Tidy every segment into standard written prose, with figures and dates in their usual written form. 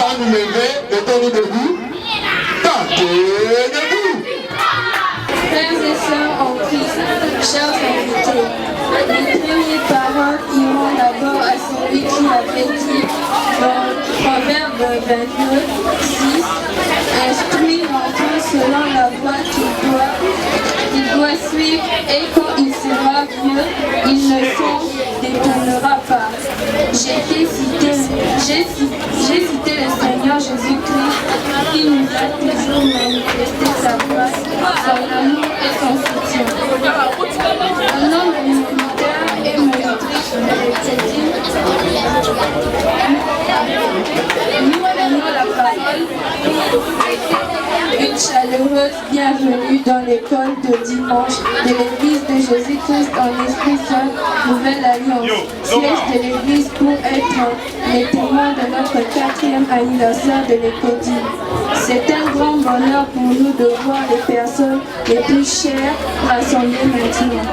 va nous lever, mettons-nous debout. Debout. Frères et sœurs en Christ, chers invités, les premières paroles iront d'abord à celui qui avait dit dans Proverbe 29, 6, instruis l'enfant selon la voie qu'il doit suivre, et quand il sera vieux, il ne s'en détournera pas. J'ai cité le Seigneur Jésus-Christ qui nous a toujours manifesté sa grâce, son amour et son soutien. Au nom de moniteurs et monitrices de l'Église, nous prenons la parole. Une chaleureuse bienvenue dans l'école de dimanche de l'Église de Jésus-Christ en Esprit Saint, Nouvelle Alliance, siège de l'Église pour être les témoins de notre 4e anniversaire de l'Écodie. C'est un grand bonheur pour nous de voir les personnes les plus chères rassemblées maintenant.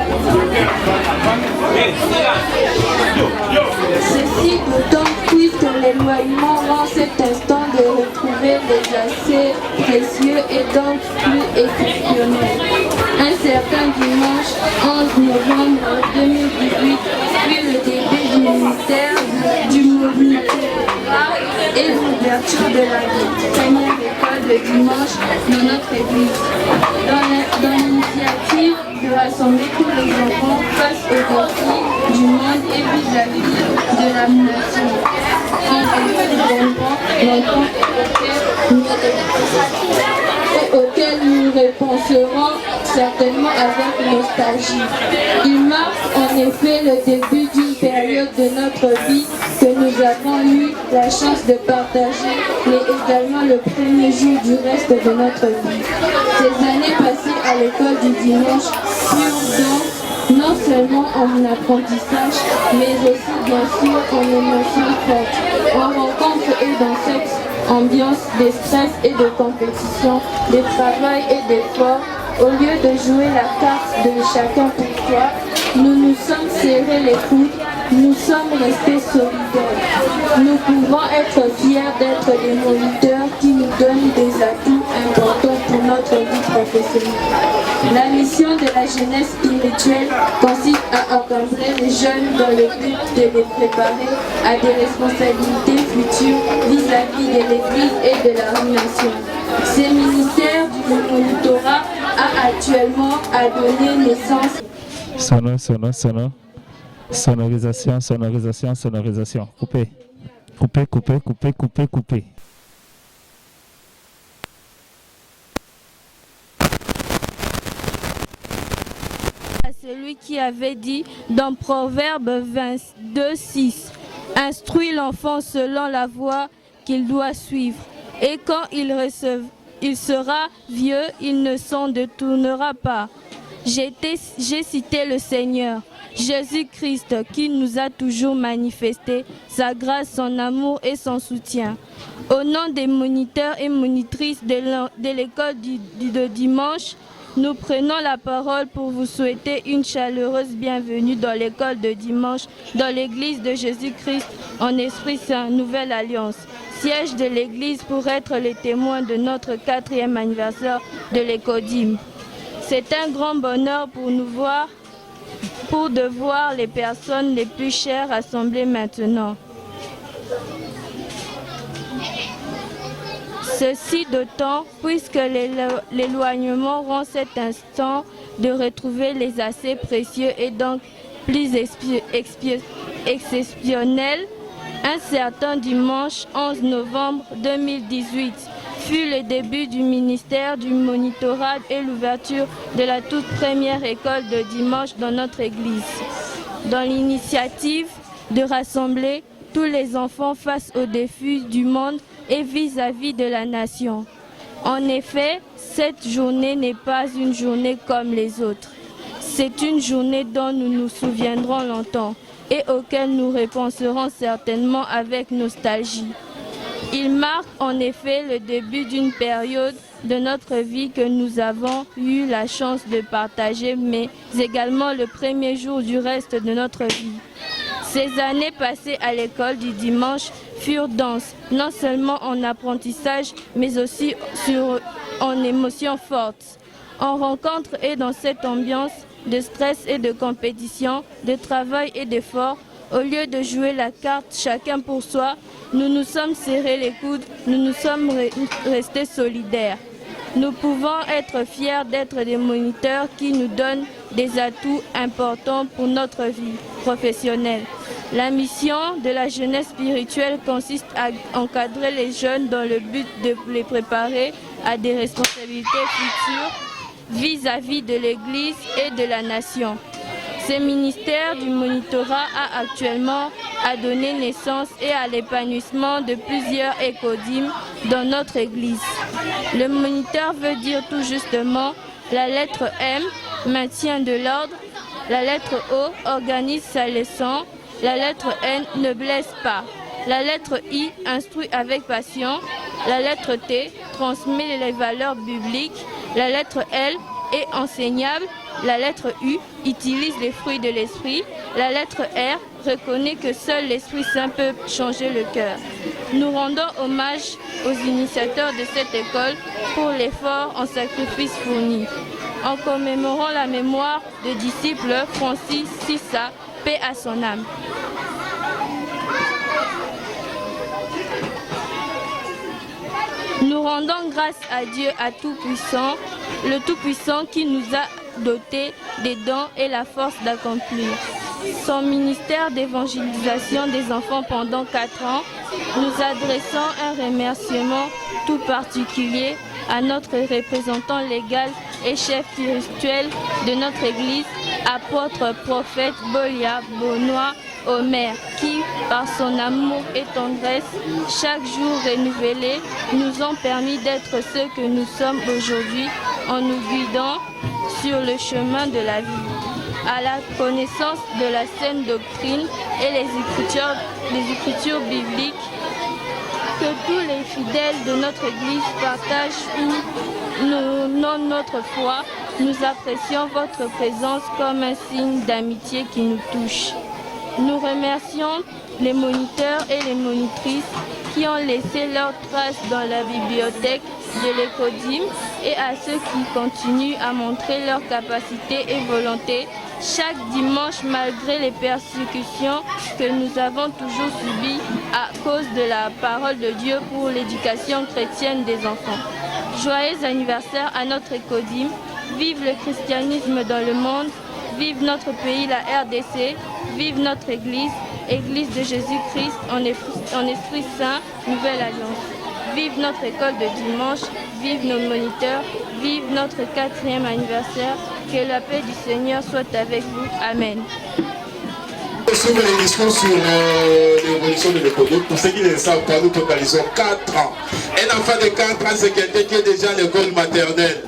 Ceci d'autant puisque l'éloignement rend cet instant de retrouver les assez précieux et donc plus exceptionnel. Un certain dimanche 11 novembre 2018 fut le début du ministère du monitorat et l'ouverture de la première école de dimanche dans notre église. Dans l'initiative de rassembler tous les enfants face aux défis du monde et vis-à-vis de la nation. Auquel nous réponserons certainement avec nostalgie. Il marque en effet le début d'une période de notre vie que nous avons eu la chance de partager, mais également le premier jour du reste de notre vie. Ces années passées à l'école du dimanche furent donc non seulement en apprentissage, mais aussi bien sûr en émotions fortes, en rencontres et dans cette ambiance de stress et de compétition, de travail et d'effort. Au lieu de jouer la carte de chacun pour soi, nous nous sommes serrés les coudes, nous sommes restés solidaires. Nous pouvons être fiers d'être des moniteurs qui nous donnent des atouts importants pour notre vie professionnelle. La mission de la jeunesse spirituelle consiste à accompagner les jeunes dans le but de les préparer à des responsabilités futures vis-à-vis de l'Église et de la nation. Ce ministère du monitorat a actuellement donné naissance. Sonorisation. Coupez. Celui qui avait dit dans Proverbe 22, 6, instruis l'enfant selon la voie qu'il doit suivre, et quand il sera vieux, il ne s'en détournera pas. J'ai cité le Seigneur Jésus-Christ qui nous a toujours manifesté sa grâce, son amour et son soutien. Au nom des moniteurs et monitrices de l'école de dimanche, nous prenons la parole pour vous souhaiter une chaleureuse bienvenue dans l'école de dimanche dans l'église de Jésus-Christ en Esprit Saint, Nouvelle Alliance, siège de l'église pour être les témoins de notre 4e anniversaire de l'Écodim. C'est un grand bonheur pour de voir les personnes les plus chères rassemblées maintenant. Ceci d'autant puisque l'éloignement rend cet instant de retrouver les assez précieux et donc plus exceptionnel. Un certain dimanche 11 novembre 2018 fut le début du ministère du monitorat et l'ouverture de la toute première école de dimanche dans notre église. Dans l'initiative de rassembler tous les enfants face aux défis du monde et vis-à-vis de la nation. En effet, cette journée n'est pas une journée comme les autres. C'est une journée dont nous nous souviendrons longtemps et auquel nous repenserons certainement avec nostalgie. Il marque en effet le début d'une période de notre vie que nous avons eu la chance de partager, mais également le premier jour du reste de notre vie. Ces années passées à l'école du dimanche furent denses, non seulement en apprentissage, mais aussi en émotions fortes. En rencontre et dans cette ambiance de stress et de compétition, de travail et d'effort, au lieu de jouer la carte chacun pour soi, nous nous sommes serrés les coudes, nous nous sommes restés solidaires. Nous pouvons être fiers d'être des moniteurs qui nous donnent des atouts importants pour notre vie professionnelle. La mission de la jeunesse spirituelle consiste à encadrer les jeunes dans le but de les préparer à des responsabilités futures vis-à-vis de l'Église et de la nation. Ce ministère du monitorat a actuellement donné naissance et à l'épanouissement de plusieurs écodymes dans notre Église. Le moniteur veut dire tout justement la lettre M, maintien de l'ordre, la lettre O, organise sa leçon, la lettre N, ne blesse pas, la lettre I, instruit avec passion, la lettre T, transmet les valeurs bibliques, la lettre L, est enseignable, la lettre U utilise les fruits de l'esprit, la lettre R reconnaît que seul l'Esprit Saint peut changer le cœur. Nous rendons hommage aux initiateurs de cette école pour l'effort en sacrifice fourni. En commémorant la mémoire de disciple Francis Sissa, paix à son âme. Nous rendons grâce à Dieu Tout-Puissant, le Tout-Puissant qui nous a dotés des dons et la force d'accomplir son ministère d'évangélisation des enfants pendant 4 ans. Nous adressons un remerciement tout particulier à notre représentant légal et chef spirituel de notre Église, apôtre prophète Bolia Benoît Omer, qui, par son amour et tendresse, chaque jour renouvelé, nous ont permis d'être ceux que nous sommes aujourd'hui en nous guidant sur le chemin de la vie, à la connaissance de la saine doctrine et les écritures bibliques, que tous les fidèles de notre Église partagent ou non notre foi. Nous apprécions votre présence comme un signe d'amitié qui nous touche. Nous remercions les moniteurs et les monitrices qui ont laissé leurs traces dans la bibliothèque de l'Écodyme et à ceux qui continuent à montrer leur capacité et volonté chaque dimanche malgré les persécutions que nous avons toujours subies à cause de la parole de Dieu pour l'éducation chrétienne des enfants. Joyeux anniversaire à notre Écodyme, vive le christianisme dans le monde, vive notre pays, la RDC, vive notre Église, Église de Jésus-Christ en Esprit Saint, Nouvelle Alliance. Vive notre école de dimanche, vive nos moniteurs, vive notre 4e anniversaire. Que la paix du Seigneur soit avec vous. Amen. Sur l'émission sur l'évolution de l'économie, pour ceux qui ne savent pas, nous totalisons 4 ans. Un enfant de 4 ans, c'est quelqu'un qui est déjà à l'école maternelle.